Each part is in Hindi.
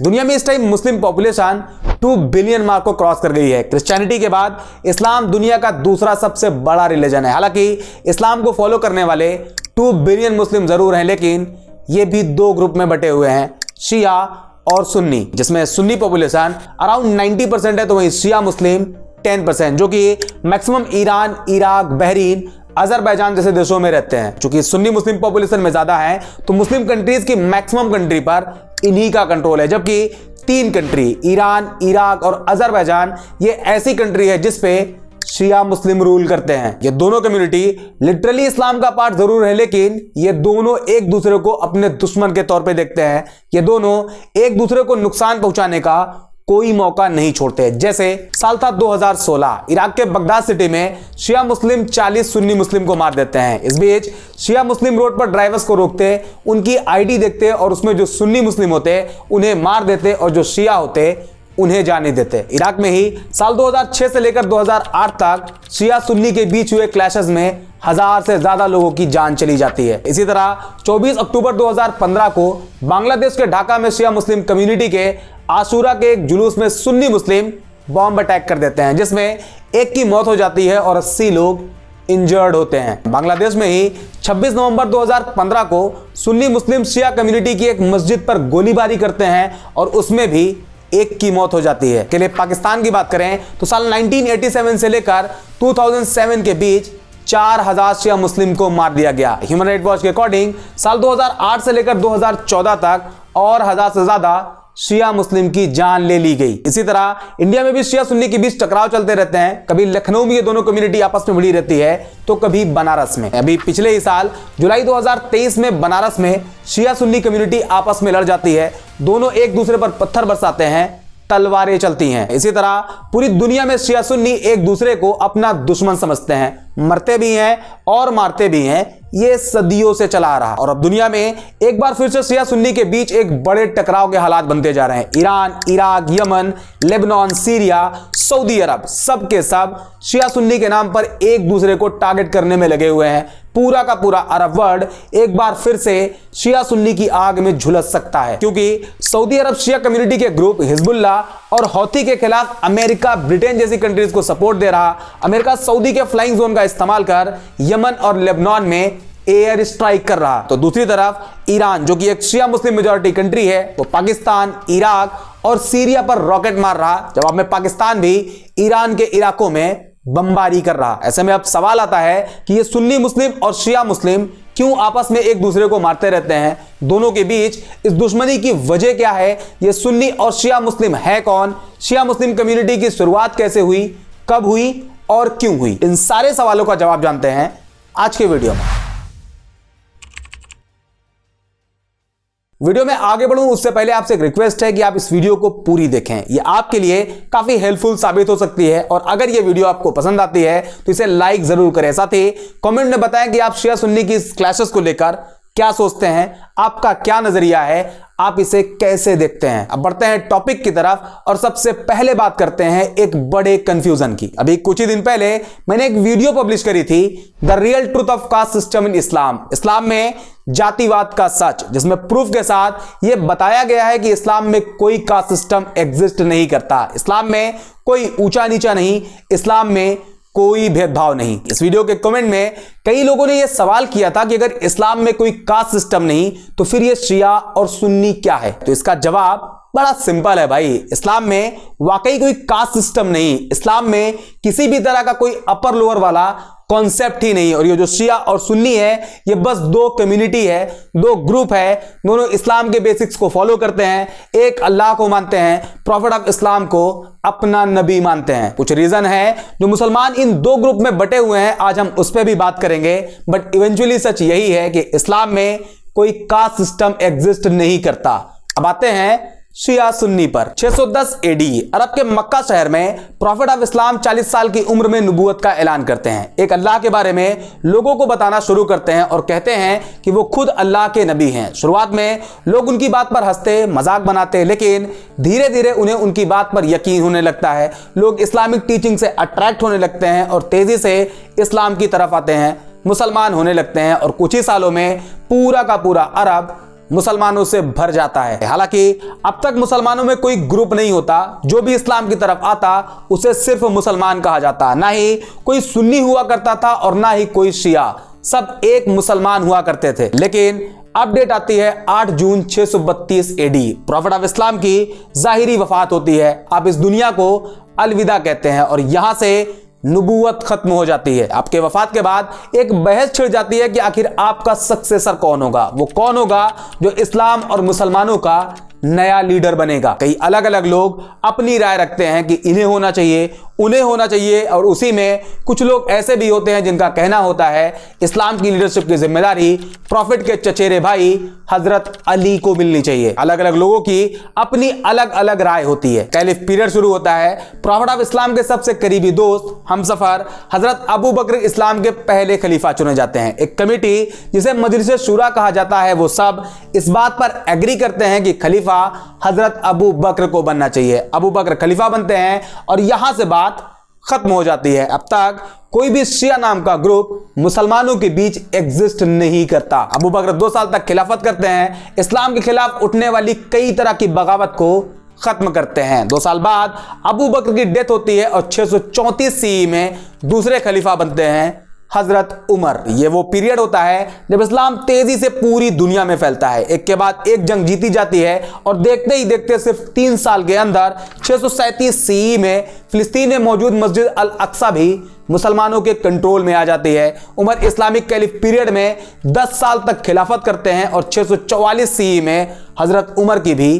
दुनिया में इस time Muslim population 2 billion mark को क्रॉस कर गई है। क्रिश्चियनिटी के बाद इस्लाम दुनिया का दूसरा सबसे बड़ा रिलीजन है। हालांकि इस्लाम को फॉलो करने वाले 2 बिलियन मुस्लिम जरूर हैं, लेकिन ये भी 2 ग्रुप में बटे हुए हैं, शिया और सुन्नी, जिसमें सुन्नी पॉपुलेशन अराउंड 90% है, तो वहीं शिया मुस्लिम 10%, जो कि maximum Iran, Iraq, Bahrain, Azerbaijan जैसे देशों में रहते हैं। चूंकि सुन्नी मुस्लिम पॉपुलेशन में ज्यादा है, तो मुस्लिम कंट्रीज की मैक्सिमम कंट्री पर इन्हीं का कंट्रोल है, जबकि 3 कंट्री ईरान, इराक और अजरबैजान ये ऐसी कंट्री है जिसपे शिया मुस्लिम रूल करते हैं। ये दोनों कम्युनिटी लिटरली इस्लाम का पार्ट जरूर है, लेकिन ये दोनों एक दूसरे को अपने दुश्मन के तौर पे देखते हैं। ये दोनों एक दूसरे को नुकसान पहुंचाने का कोई मौका नहीं छोड़ते। जैसे साल था 2016, इराक के बगदाद सिटी में शिया मुस्लिम 40 सुन्नी मुस्लिम को मार देते हैं। इस बीच शिया मुस्लिम रोड पर ड्राइवर्स को रोकते, उनकी आईडी देखते और उसमें जो सुन्नी मुस्लिम होते उन्हें मार देते और जो शिया होते उन्हें जाने देते। इराक में ही साल 2006 से लेकर 2008 तक शिया सुन्नी के बीच हुए क्लैशेस में 1000 से ज्यादा लोगों की जान चली जाती है। इसी तरह 24 अक्टूबर 2015 को बांग्लादेश के ढाका में शिया मुस्लिम कम्युनिटी के आशूरा के एक जुलूस में सुन्नी मुस्लिम बॉम्ब अटैक कर देते हैं, जिसमें एक की मौत हो जाती है और 80 लोग इंजर्ड होते हैं। बांग्लादेश में ही 26 नवंबर 2015 को सुन्नी मुस्लिम शिया कम्युनिटी की एक मस्जिद पर गोलीबारी करते हैं और उसमें भी एक की मौत हो जाती है। के लिए पाकिस्तान की बात करें तो साल 1987 से लेकर 2007 के बीच 4000 शिया मुस्लिम को मार दिया गया। ह्यूमन राइट्स वॉच के अकॉर्डिंग साल 2008 से लेकर 2014 तक और 1000 से ज्यादा शिया मुस्लिम की जान ले ली गई। इसी तरह इंडिया में भी शिया सुन्नी के बीच टकराव चलते रहते हैं। कभी लखनऊ में ये दोनों कम्युनिटी आपस में भिड़ी रहती है, तो कभी बनारस में। अभी पिछले ही साल जुलाई 2023 में बनारस में शिया सुन्नी कम्युनिटी आपस में लड़ जाती है। दोनों एक दूसरे पर पत्थर बरसाते हैं, तलवारें चलती हैं। इसी तरह पूरी दुनिया में शिया सुन्नी एक दूसरे को अपना दुश्मन समझते हैं, मरते भी हैं और मारते भी हैं। ये सदियों से चला आ रहा और अब दुनिया में एक बार फिर से शिया सुन्नी के बीच एक बड़े टकराव के हालात बनते जा रहे हैं। Iran, Iraq, Yemen, Lebanon, Syria, Saudi Arabia, सब के सब शिया सुन्नी के नाम पर एक दूसरे को टारगेट करने में लगे हुए हैं। पूरा का पूरा अरब वर्ल्ड एक बार फिर से शिया सुन्नी की आग में झुलस सकता है, क्योंकि सऊदी अरब शिया कम्युनिटी के ग्रुप हिजबुल्लाह और हौथी के खिलाफ अमेरिका, ब्रिटेन जैसी कंट्रीज को सपोर्ट दे रहा। अमेरिका सऊदी के फ्लाइंग जोन का इस्तेमाल कर यमन और लेबनान में एयर स्ट्राइक कर रहा। तो दूसरी तरफ ईरान, जो कि एक शिया मुस्लिम मेजॉरिटी कंट्री है, वो पाकिस्तान, इराक और सीरिया पर रॉकेट मार रहा। जवाब में पाकिस्तान भी ईरान के इलाकों में बमबारी कर रहा। ऐसे में अब सवाल आता है कि ये सुन्नी मुस्लिम और शिया मुस्लिम क्यों आपस में एक दूसरे को मारते रहते हैं? दोनों के बीच इस दुश्मनी की वजह क्या है? ये सुन्नी और शिया मुस्लिम है कौन? शिया मुस्लिम कम्युनिटी की शुरुआत कैसे हुई, कब हुई और क्यों हुई? इन सारे सवालों का जवाब जानते हैं आज के वीडियो में। वीडियो में आगे बढ़ूं उससे पहले आपसे एक रिक्वेस्ट है कि आप इस वीडियो को पूरी देखें। ये आपके लिए काफी हेल्पफुल साबित हो सकती है और अगर ये वीडियो आपको पसंद आती है तो इसे लाइक जरूर करें। साथ ही कमेंट में बताएं कि आप शिया सुन्नी की इस क्लैशेस को लेकर क्या सोचते हैं, आपका क्या नजरिया है, आप इसे कैसे देखते हैं। अब बढ़ते हैं टॉपिक की तरफ और सबसे पहले बात करते हैं एक बड़े कंफ्यूजन की। अभी कुछ ही दिन पहले मैंने एक वीडियो पब्लिश करी थी, the real truth of caste system in Islam, Islam में जातिवाद का सच, जिसमें प्रूफ के साथ यह बताया गया है कि इस्लाम में कोई कास्ट सिस्टम एग्जिस्ट नहीं करता, इस्लाम में कोई ऊंचा नीचा नहीं, इस्लाम में कोई भेदभाव नहीं। इस वीडियो के कमेंट में कई लोगों ने यह सवाल किया था कि अगर इस्लाम में कोई कास्ट सिस्टम नहीं तो फिर यह शिया और सुन्नी क्या है? तो इसका जवाब बड़ा सिंपल है भाई, इस्लाम में वाकई कोई कास्ट सिस्टम नहीं, इस्लाम में किसी भी तरह का कोई अपर लोअर वाला कॉन्सेप्ट ही नहीं। और ये जो शिया और सुन्नी है ये बस 2 कम्युनिटी है, 2 ग्रुप है, दोनों इस्लाम के बेसिक्स को फॉलो करते हैं, एक अल्लाह को मानते हैं, प्रॉफिट ऑफ इस्लाम को अपना नबी मानते हैं। कुछ रीजन है जो मुसलमान इन 2 ग्रुप में बटे हुए हैं, आज हम उस पर भी बात करेंगे, बट इवेंचुअली सच यही है कि इस्लाम में कोई कास्ट सिस्टम एग्जिस्ट नहीं करता। अब आते हैं शिया सुन्नी पर। 610 AD अरब के मक्का शहर में प्रॉफिट ऑफ इस्लाम 40 साल की उम्र में नबूवत का ऐलान करते हैं। एक अल्लाह के बारे में लोगों को बताना शुरू करते हैं और कहते हैं कि वो खुद अल्लाह के नबी हैं। शुरुआत में लोग उनकी बात पर हंसते, मजाक बनाते, लेकिन धीरे धीरे उन्हें उनकी बात पर यकीन होने लगता है। लोग इस्लामिक टीचिंग से अट्रैक्ट होने लगते हैं और तेजी से इस्लाम की तरफ आते हैं, मुसलमान होने लगते हैं और कुछ ही सालों में पूरा का पूरा अरब मुसलमानों से भर जाता है। हालांकि अब तक मुसलमानों में कोई ग्रुप नहीं होता, जो भी इस्लाम की तरफ आता उसे सिर्फ मुसलमान कहा जाता। ना ही कोई सुन्नी हुआ करता था और ना ही कोई शिया, सब एक मुसलमान हुआ करते थे। लेकिन अपडेट आती है 8 जून 632 एडी, प्रॉफिट ऑफ इस्लाम की जाहिरी वफात होती है। आप इस दुनिया को अलविदा कहते हैं और यहां से नबूवत खत्म हो जाती है। आपके वफात के बाद एक बहस छिड़ जाती है कि आखिर आपका सक्सेसर कौन होगा, वो कौन होगा जो इस्लाम और मुसलमानों का नया लीडर बनेगा। कई अलग अलग लोग अपनी राय रखते हैं कि इन्हें होना चाहिए, उन्हें होना चाहिए, और उसी में कुछ लोग ऐसे भी होते हैं जिनका कहना होता है इस्लाम की लीडरशिप की जिम्मेदारी प्रॉफिट के चचेरे भाई हजरत अली को मिलनी चाहिए। अलग अलग लोगों की अपनी अलग अलग राय होती है। कैलिफ पीरियड शुरू होता है। प्रॉफिट ऑफ इस्लाम के सबसे करीबी दोस्त हमसफर हजरत अबू बकर इस्लाम के पहले खलीफा चुने जाते हैं। एक कमेटी जिसे मजलिस शुरा कहा जाता है, वो सब इस बात पर एग्री करते हैं कि खलीफा हजरत अबू बकर को बनना चाहिए। अबू बकर खलीफा बनते हैं और यहां से बात खत्म हो जाती है। अब तक कोई भी शिया नाम का ग्रुप मुसलमानों के बीच एग्जिस्ट नहीं करता। अबू बकर 2 साल तक खिलाफत करते हैं, इस्लाम के खिलाफ उठने वाली कई तरह की बगावत को खत्म करते हैं। 2 साल बाद अबू बकर की डेथ होती है और 634 सीई में दूसरे खलीफा बनते हैं हजरत उमर। ये वो पीरियड होता है जब इस्लाम तेजी से पूरी दुनिया में फैलता है। एक के बाद एक जंग जीती जाती है और देखते ही देखते सिर्फ 3 साल के अंदर 637 सीई में फिलिस्तीन में मौजूद मस्जिद अल अक्सा भी मुसलमानों के कंट्रोल में आ जाती है। उमर इस्लामिक कैलिफ पीरियड में 10 साल तक खिलाफत करते हैं और 644 सीई में हजरत उमर की भी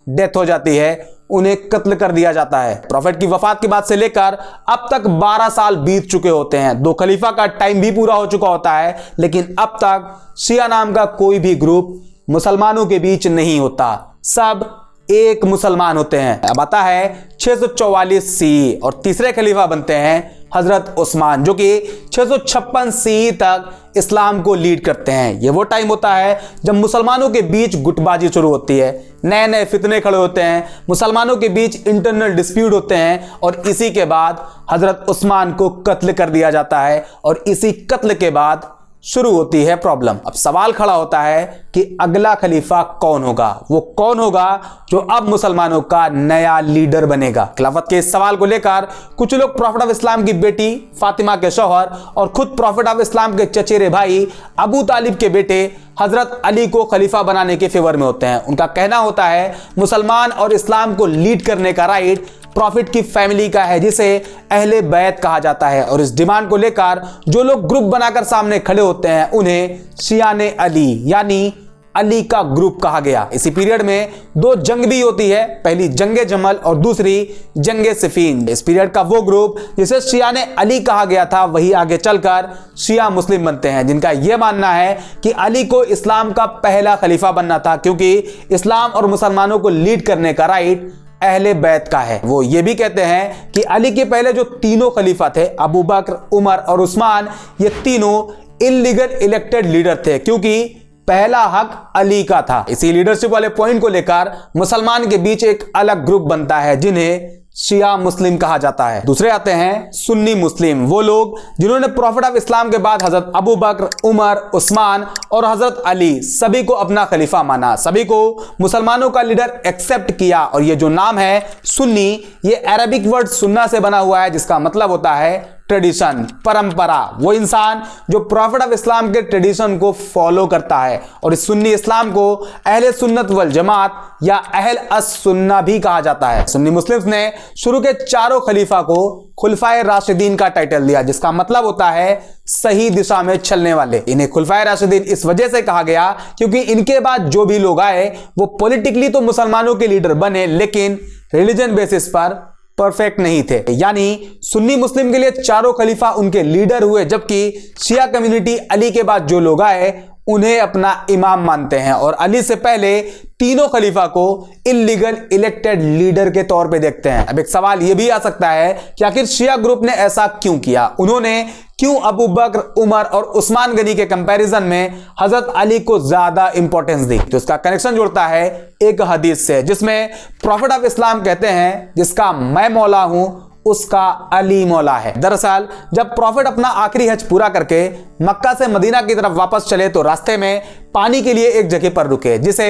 डेथ हो जाती है, उन्हें कत्ल कर दिया जाता है। प्रॉफिट की वफात के बाद से लेकर अब तक 12 साल बीत चुके होते हैं। 2 खलीफा का टाइम भी पूरा हो चुका होता है, लेकिन अब तक शिया नाम का कोई भी ग्रुप मुसलमानों के बीच नहीं होता, सब एक मुसलमान होते हैं। अब आता है 644 सीई और तीसरे खलीफा बनते हैं हजरत उस्मान, जो कि 656 सीई तक इस्लाम को लीड करते हैं। यह वो टाइम होता है जब मुसलमानों के बीच गुटबाजी शुरू होती है, नए नए फितने खड़े होते हैं, मुसलमानों के बीच इंटरनल डिस्प्यूट होते हैं और इसी के बाद हजरत उस्मान को कत्ल कर दिया जाता है और इसी कत्ल के बाद शुरू होती है प्रॉब्लम। अब सवाल खड़ा होता है कि अगला खलीफा कौन होगा, वो कौन होगा जो अब मुसलमानों का नया लीडर बनेगा। खिलाफत के इस सवाल को लेकर कुछ लोग प्रॉफिट ऑफ इस्लाम की बेटी फातिमा के शौहर और खुद प्रॉफिट ऑफ इस्लाम के चचेरे भाई अबू तालिब के बेटे हजरत अली को खलीफा बनाने के फेवर में होते हैं। उनका कहना होता है मुसलमान और इस्लाम को लीड करने का राइट प्रॉफिट की फैमिली का है, जिसे अहले बैत कहा जाता है। और इस डिमांड को लेकर जो लोग ग्रुप बनाकर सामने खड़े होते हैं उन्हें शियाने अली यानी अली का ग्रुप कहा गया। इसी पीरियड में 2 जंग भी होती है, पहली जंगे जमल और दूसरी जंगे सिफीन। इस पीरियड का वो ग्रुप जिसे शियाने अली कहा गया था वही आगे चलकर शिया मुस्लिम बनते हैं, जिनका यह मानना है कि अली को इस्लाम का पहला खलीफा बनना था, क्योंकि इस्लाम और मुसलमानों को लीड करने का राइट अहले बैत का है। वो ये भी कहते हैं कि अली के पहले जो तीनों खलीफा थे अबू बकर, उमर और उस्मान, ये तीनों इल्लीगल इलेक्टेड लीडर थे, क्योंकि पहला हक अली का था। इसी लीडरशिप वाले पॉइंट को लेकर मुसलमान के बीच एक अलग ग्रुप बनता है जिन्हें शिया मुस्लिम कहा जाता है। दूसरे आते हैं सुन्नी मुस्लिम, वो लोग जिन्होंने प्रॉफिट ऑफ इस्लाम के बाद हजरत अबू बकर, उमर, उस्मान और हजरत अली सभी को अपना खलीफा माना, सभी को मुसलमानों का लीडर एक्सेप्ट किया। और ये जो नाम है सुन्नी, ये अरबिक वर्ड सुन्ना से बना हुआ है, जिसका मतलब होता है ट्रेडिशन, परंपरा। वो इंसान जो प्रॉफिट ऑफ इस्लाम के ट्रेडिशन को फॉलो करता है। और इस सुन्नी इस्लाम को अहले सुन्नत वल जमात या अहल अस सुन्ना भी कहा जाता है। सुन्नी मुस्लिम्स ने शुरू के 4 खलीफा को खुलफाए राशिदीन का टाइटल दिया, जिसका मतलब होता है सही दिशा में चलने वाले। इन्हें खुलफाए राशिदीन इस वजह से कहा गया क्योंकि इनके बाद जो भी लोग आए वो पॉलिटिकली तो मुसलमानों के लीडर बने, लेकिन रिलीजन बेसिस पर परफेक्ट नहीं थे। यानी सुन्नी मुस्लिम के लिए 4 खलीफा उनके लीडर हुए, जबकि शिया कम्युनिटी अली के बाद जो लोग आए उन्हें अपना इमाम मानते हैं और अली से पहले तीनों खलीफा को इल्लीगल इलेक्टेड लीडर के तौर पे देखते हैं। अब एक सवाल यह भी आ सकता है कि आखिर शिया ग्रुप ने ऐसा क्यों किया, उन्होंने क्यों अबू बकर, उमर और उस्मान गनी के कंपैरिजन में हजरत अली को ज्यादा इंपॉर्टेंस दी। तो इसका कनेक्शन जोड़ता है एक हदीस से, जिसमें प्रॉफिट ऑफ इस्लाम कहते हैं जिसका मैं मौला हूं उसका अली मौला है। दरअसल जब प्रॉफिट अपना आखिरी हज पूरा करके मक्का से मदीना की तरफ वापस चले तो रास्ते में पानी के लिए एक जगह पर रुके जिसे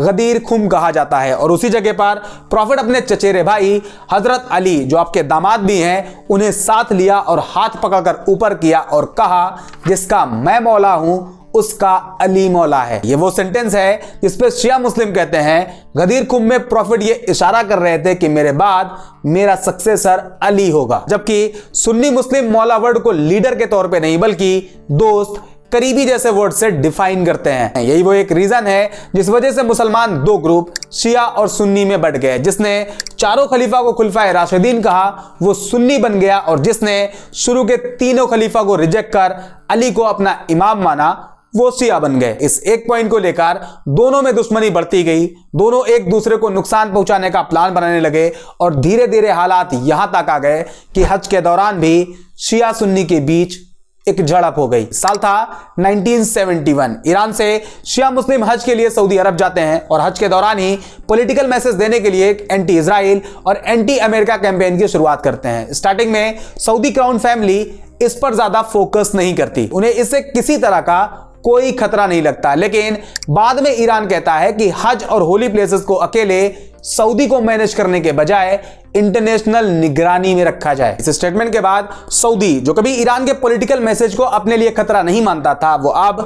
गदीर खुम कहा जाता है, और उसी जगह पर प्रॉफिट अपने चचेरे भाई हजरत अली जो आपके दामाद भी हैं उन्हें साथ लिया और हाथ पकड़कर ऊपर किया और कहा, जिसका मैं मौला हूं उसका अली मौला है। ये वो सेंटेंस है जिसपे शिया मुस्लिम कहते हैं गदीर खुम में प्रॉफिट ये इशारा कर रहे थे कि मेरे बाद मेरा सक्सेसर अली होगा, जबकि सुन्नी मुस्लिम मौला वर्ड को लीडर के तौर पे नहीं बल्कि दोस्त, करीबी जैसे वर्ड से डिफाइन करते हैं। यही वो एक रीजन है जिस वजह से मुसलमान दो ग्रुप शिया और सुन्नी में बढ़ गए। जिसने चारों खलीफा को खुलफाए राशिदीन कहा वो सुन्नी बन गया, और जिसने शुरू के तीनों खलीफा को रिजेक्ट कर अली को अपना इमाम माना वो शिया बन गए। इस एक पॉइंट को लेकर दोनों में दुश्मनी बढ़ती गई, दोनों एक दूसरे को नुकसान पहुंचाने का प्लान बनाने लगे, और धीरे धीरे हालात यहां तक आ गए कि हज के दौरान भी शिया सुन्नी के बीच एक झड़प हो गई। साल था 1971। ईरान से शिया मुस्लिम हज के लिए सऊदी अरब जाते हैं और हज के दौरान ही पॉलिटिकल मैसेज देने के लिए एक एंटी इजराइल और एंटी अमेरिका कैंपेन की शुरुआत करते हैं। स्टार्टिंग में सऊदी क्राउन फैमिली इस पर ज्यादा फोकस नहीं करती, उन्हें इससे किसी तरह का कोई खतरा नहीं लगता, लेकिन बाद में ईरान कहता है कि हज और होली प्लेसेस को अकेले सऊदी को मैनेज करने के बजाय इंटरनेशनल निगरानी में रखा जाए। इस स्टेटमेंट के बाद सऊदी जो कभी ईरान के पॉलिटिकल मैसेज को अपने लिए खतरा नहीं मानता था वो अब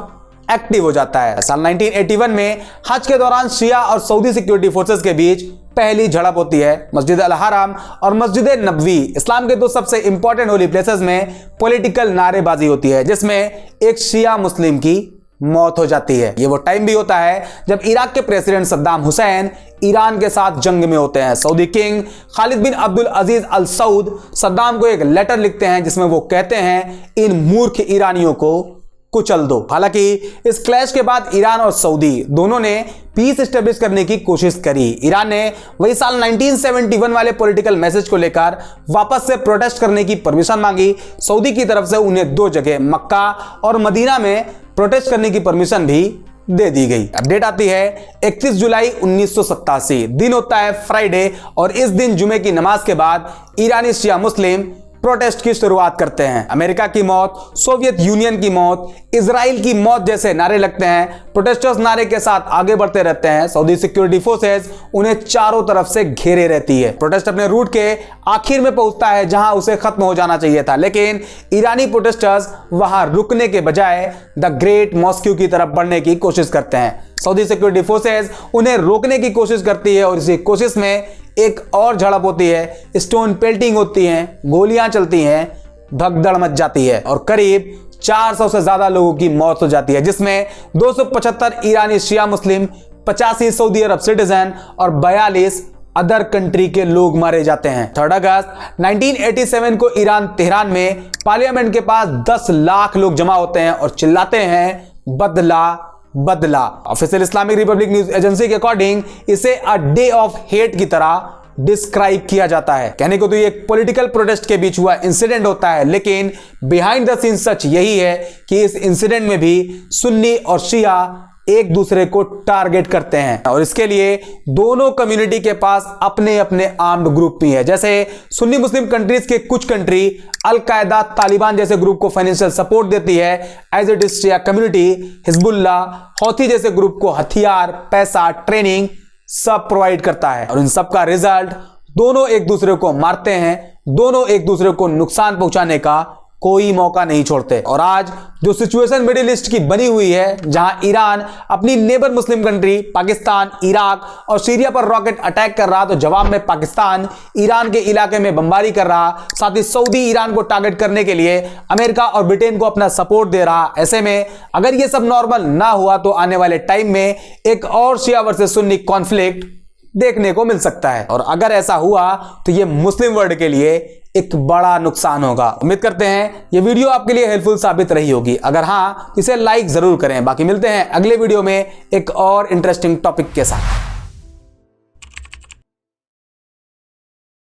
एक्टिव हो जाता है। साल 1981 में हज के दौरान शिया और सऊदी सिक्योरिटी फोर्सेस के बीच पहली झड़प होती है। मस्जिद अल हराम और मस्जिद नबवी इस्लाम के दो सबसे इंपॉर्टेंट होली प्लेसेस में पॉलिटिकल नारेबाजी होती है जिसमें एक शिया मुस्लिम की मौत हो जाती है। ये वो टाइम भी होता है जब इराक के प्रेसिडेंट सद्दाम हुसैन ईरान के साथ जंग में होते हैं। सऊदी किंग खालिद बिन अब्दुल अजीज अल सऊद सद्दाम को एक लेटर लिखते हैं जिसमें वो कहते हैं इन मूर्ख ईरानियों को कुचल दो। हालांकि इस क्लैश के बाद ईरान और सऊदी दोनों ने पीस एस्टेब्लिश करने की कोशिश करी। ईरान ने वही साल 1971 वाले पॉलिटिकल मैसेज को लेकर वापस से प्रोटेस्ट करने की परमिशन मांगी। सऊदी की तरफ से उन्हें दो जगह मक्का और मदीना में प्रोटेस्ट करने की परमिशन भी दे दी गई। अपडेट आती है 31 जुलाई 1987, दिन होता है फ्राइडे, और इस दिन जुमे की नमाज के बाद ईरानी शिया मुस्लिम प्रोटेस्ट की शुरुआत करते हैं। अमेरिका की मौत, सोवियत यूनियन की मौत, इजराइल की मौत जैसे नारे लगते हैं। प्रोटेस्टर्स नारे के साथ आगे बढ़ते रहते हैं। सऊदी सिक्योरिटी फोर्सेस उन्हें चारों तरफ से घेरे रहती है। प्रोटेस्ट अपने रूट के आखिर में पहुंचता है जहां उसे खत्म हो जाना चाहिए था, लेकिन ईरानी प्रोटेस्टर्स वहां रुकने के बजाय द ग्रेट मॉस्क्यू की तरफ बढ़ने की कोशिश करते हैं। सऊदी सिक्योरिटी फोर्सेस उन्हें रोकने की कोशिश करती है और इसी कोशिश में एक और झड़प होती है, स्टोन पेल्टिंग होती है, गोलियां चलती हैं, भगदड़ मच जाती है और करीब 400 से ज्यादा लोगों की मौत हो जाती है, जिसमें 275 ईरानी शिया मुस्लिम, 85 सऊदी अरब सिटीजन और 42 अदर कंट्री के लोग मारे जाते हैं। 3 अगस्त 1987 को ईरान तेहरान में पार्लियामेंट के पास 10 लाख लोग जमा होते हैं और चिल्लाते हैं बदला बदला। Official Islamic Republic news agency के अकॉर्डिंग इसे अ डे ऑफ हेट की तरह डिस्क्राइब किया जाता है। कहने को तो ये एक पॉलिटिकल प्रोटेस्ट के बीच हुआ इंसिडेंट होता है, लेकिन बिहाइंड द सीन सच यही है कि इस इंसिडेंट में भी सुन्नी और शिया एक दूसरे को टारगेट करते हैं और इसके लिए दोनों कम्युनिटी के पास अपने अपने आर्म्ड ग्रुप भी है। जैसे सुन्नी मुस्लिम कंट्रीज के कुछ कंट्री अल कायदा, तालिबान जैसे ग्रुप को फाइनेंशियल सपोर्ट देती है, as it is Shia community Hezbollah, Houthi जैसे ग्रुप को हथियार, पैसा, ट्रेनिंग सब प्रोवाइड करता है और इन सब का रिजल्ट दोनों एक दूसरे को मारते हैं, दोनों एक दूसरे को नुकसान पहुंचाने का कोई मौका नहीं छोड़ते। और आज जो सिचुएशन मिडिल ईस्ट की बनी हुई है, जहां ईरान अपनी neighbour Muslim country Pakistan, Iraq और सीरिया पर रॉकेट अटैक कर रहा, तो जवाब में पाकिस्तान ईरान के इलाके में बमबारी कर रहा, साथ ही सऊदी ईरान को टारगेट करने के लिए अमेरिका और ब्रिटेन को अपना सपोर्ट दे रहा। ऐसे में अगर यह सब नॉर्मल ना हुआ तो आने वाले टाइम में एक और शिया वर्सेस सुन्नी कॉन्फ्लिक्ट देखने को मिल सकता है और अगर ऐसा हुआ तो यह मुस्लिम वर्ल्ड के लिए एक बड़ा नुकसान होगा। उम्मीद करते हैं ये वीडियो आपके लिए हेल्पफुल साबित रही होगी। अगर हाँ, इसे लाइक जरूर करें। बाकी मिलते हैं अगले वीडियो में एक और इंटरेस्टिंग टॉपिक के साथ।